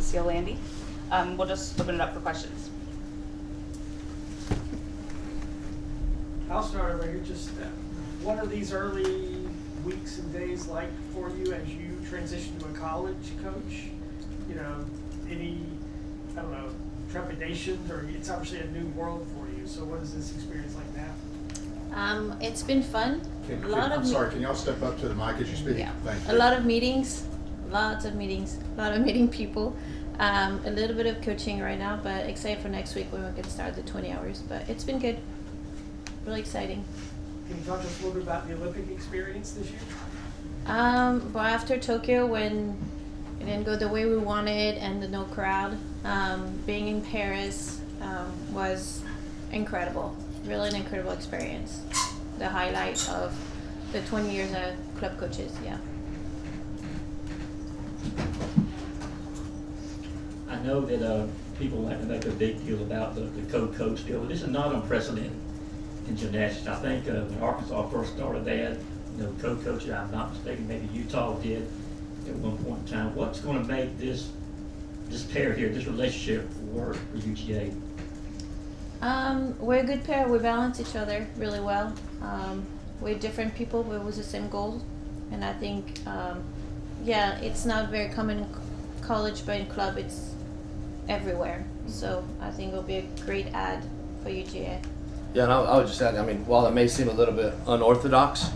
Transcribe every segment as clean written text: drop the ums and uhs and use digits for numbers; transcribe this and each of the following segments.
Canqueteau-Landi. We'll just open it up for questions. I'll start over here. Just what are these early weeks and days like for you as you transition to a college coach? You know, any, I don't know, trepidations, or it's obviously a new world for you. So what is this experience like now? It's been fun. I'm sorry, can y'all step up to the mic as you speak? Yeah. Thank you. A lot of meetings, a lot of meeting people. A little bit of coaching right now, but excited for next week when we can start the 20 hours. But it's been good. Really exciting. Can you talk to us a little bit about the Olympic experience this year? Well, after Tokyo, when it didn't go the way we wanted and the no crowd, being in Paris was incredible. Really an incredible experience. The highlight of the 20 years as club coaches, yeah. I know that people like to make a big deal about the co-coach deal. This is not unprecedented in gymnastics. I think when Arkansas first started that, co-coach, I'm not mistaken, maybe Utah did at one point in time. What's going to make this pair here, this relationship work for UGA? We're a good pair. We balance each other really well. We're different people, but with the same goal. And I think, it's not very common in college, but in club it's everywhere. So I think it'll be a great add for UGA. Yeah, and I would just add, while it may seem a little bit unorthodox,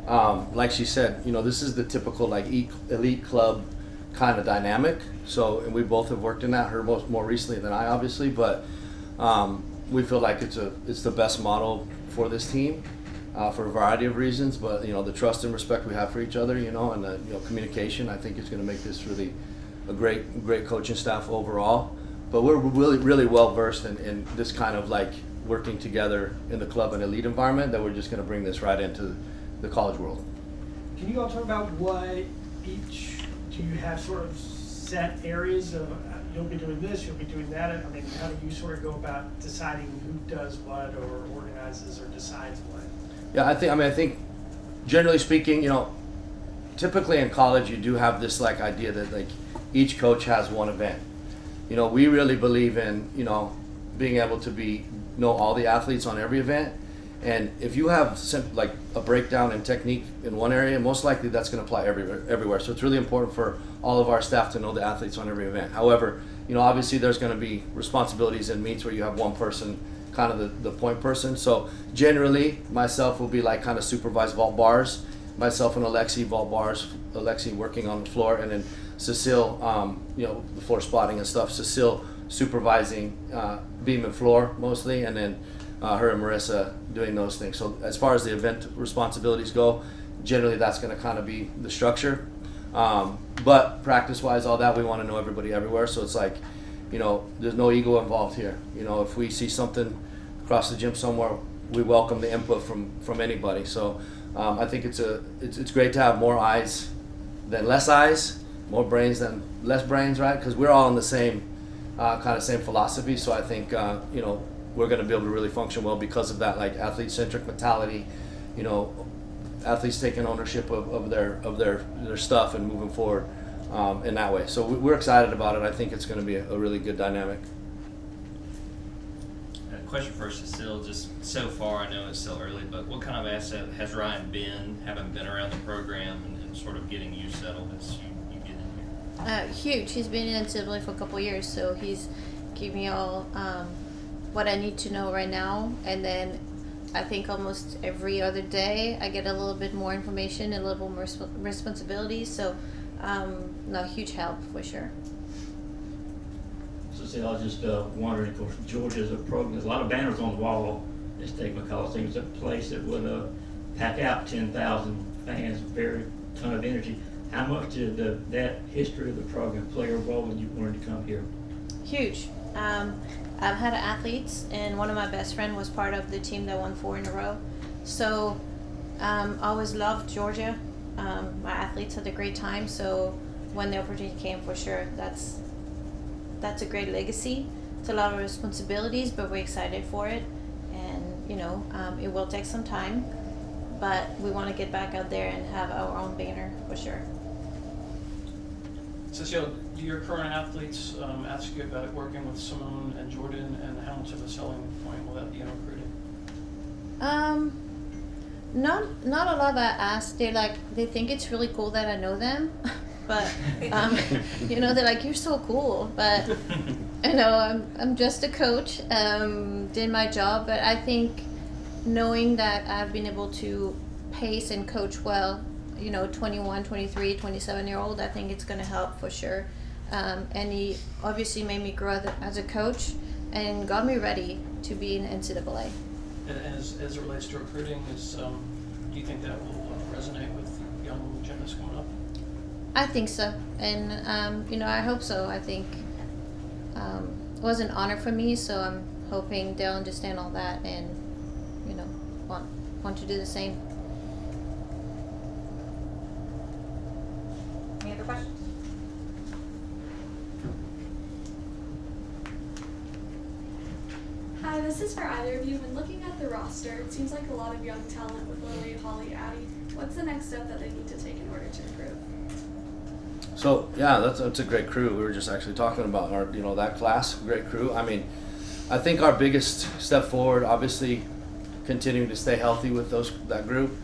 like she said, this is the typical like elite club kind of dynamic. So, and we both have worked in that, her more recently than I, obviously, but we feel like it's the best model for this team for a variety of reasons. But the trust and respect we have for each other, and the communication, I think is going to make this really a great coaching staff overall. But we're really well versed in this kind of like working together in the club and elite environment that we're just going to bring this right into the college world. Can you all talk about what each, do you have sort of set areas of, you'll be doing this, you'll be doing that? How do you sort of go about deciding who does what or organizes or decides what? Yeah, I think generally speaking, typically in college you do have this like idea that like each coach has one event. We really believe in, being able to know all the athletes on every event. And if you have like a breakdown in technique in one area, most likely that's going to apply everywhere. So it's really important for all of our staff to know the athletes on every event. However, obviously there's going to be responsibilities in meets where you have one person, kind of the point person. So generally, myself will be like kind of supervise vault bars. Myself and Alexi vault bars. Alexi working on the floor, and then Cécile, the floor spotting and stuff. Cécile supervising beam and floor mostly, and then her and Marissa doing those things. So as far as the event responsibilities go, generally that's going to kind of be the structure. But practice-wise, all that, we want to know everybody everywhere. So it's like, there's no ego involved here. If we see something across the gym somewhere, we welcome the input from anybody. So I think it's great to have more eyes than less eyes, more brains than less brains, right? Because we're all in the same same philosophy. So I think we're going to be able to really function well because of that, like athlete-centric mentality. Athletes taking ownership of their stuff and moving forward in that way. So we're excited about it. I think it's going to be a really good dynamic. Question for Cécile, just so far, I know it's still early, but what kind of asset has Ryan been, having been around the program and sort of getting you settled as you get in here? Huge. He's been in NCAA for a couple of years, so he's giving me all what I need to know right now. And then I think almost every other day I get a little bit more information and a little bit more responsibilities. So, huge help for sure. So I was just wondering, of course, Georgia's a program, there's a lot of banners on the wall at State Coliseum. It's a place that would pack out 10,000 fans, very ton of energy. How much did that history of the program play a role when you wanted to come here? Huge. I've had athletes, and one of my best friends was part of the team that won 4 in a row. So I always loved Georgia. My athletes had a great time, so when the opportunity came, for sure, that's a great legacy. It's a lot of responsibilities, but we're excited for it. And, it will take some time, but we want to get back out there and have our own banner for sure. Cécile, Do your current athletes ask you about working with Simone and Jordan, and how much of a selling point will that be in recruiting? Not a lot that ask. They think it's really cool that I know them, but they're like, you're so cool. But I'm just a coach, did my job. But I think knowing that I've been able to pace and coach well, 21, 23, 27-year-old, I think it's going to help for sure. And he obviously made me grow as a coach and got me ready to be in NCAA. And as it relates to recruiting, do you think that will resonate with young gymnasts coming up? I think so, and I hope so. I think it was an honor for me, so I'm hoping they'll understand all that and want to do the same. Any other questions? Hi, this is for either of you. When looking at the roster, it seems like a lot of young talent with Lily, Holly, Addie. What's the next step that they need to take in order to improve? So yeah, that's a great crew. We were just actually talking about our that class, great crew. I mean, I think our biggest step forward, obviously, continuing to stay healthy with that group,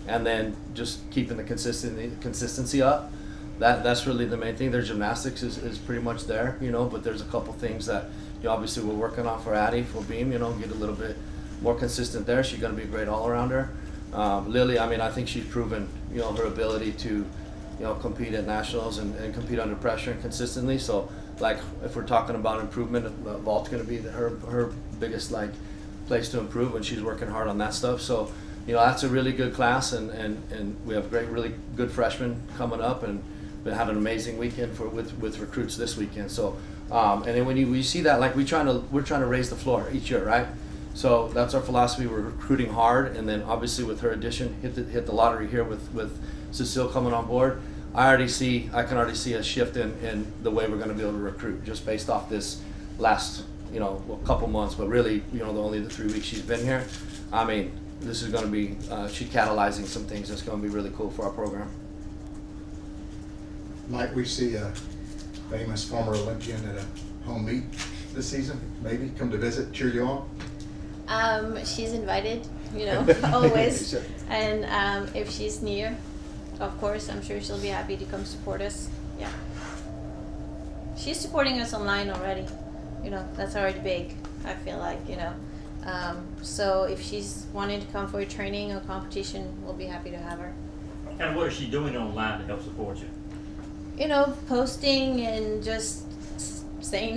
and then just keeping the consistency up. That's really the main thing. Their gymnastics is pretty much there, but there's a couple things that obviously we're working on for Addie, for Beam, get a little bit more consistent there. She's going to be a great all-arounder. Lily, I mean, I think she's proven her ability to compete at nationals and compete under pressure and consistently. So like if we're talking about improvement, vault's going to be her biggest place to improve, and she's working hard on that stuff. So that's a really good class, and we have really good freshmen coming up, and we had an amazing weekend with recruits this weekend. So and then when you see that, we're trying to raise the floor each year, right? So that's our philosophy. We're recruiting hard, and then obviously with her addition, hit the lottery here with Cécile coming on board. I can already see a shift in the way we're going to be able to recruit, just based off this last couple months, but really only the 3 weeks she's been here. I mean, this is going to be she's catalyzing some things that's going to be really cool for our program. Might we see a famous former Olympian at a home meet this season? Maybe come to visit, cheer you on? She's invited, always. And if she's near, of course, I'm sure she'll be happy to come support us. Yeah. She's supporting us online already. That's already big, I feel like, So if she's wanting to come for a training or competition, we'll be happy to have her. And what is she doing online to help support you? Posting and just saying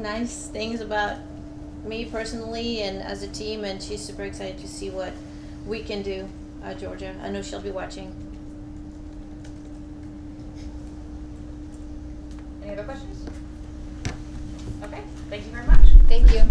nice things about me personally and as a team, and she's super excited to see what we can do at Georgia. I know she'll be watching. Any other questions? Okay, thank you very much. Thank you.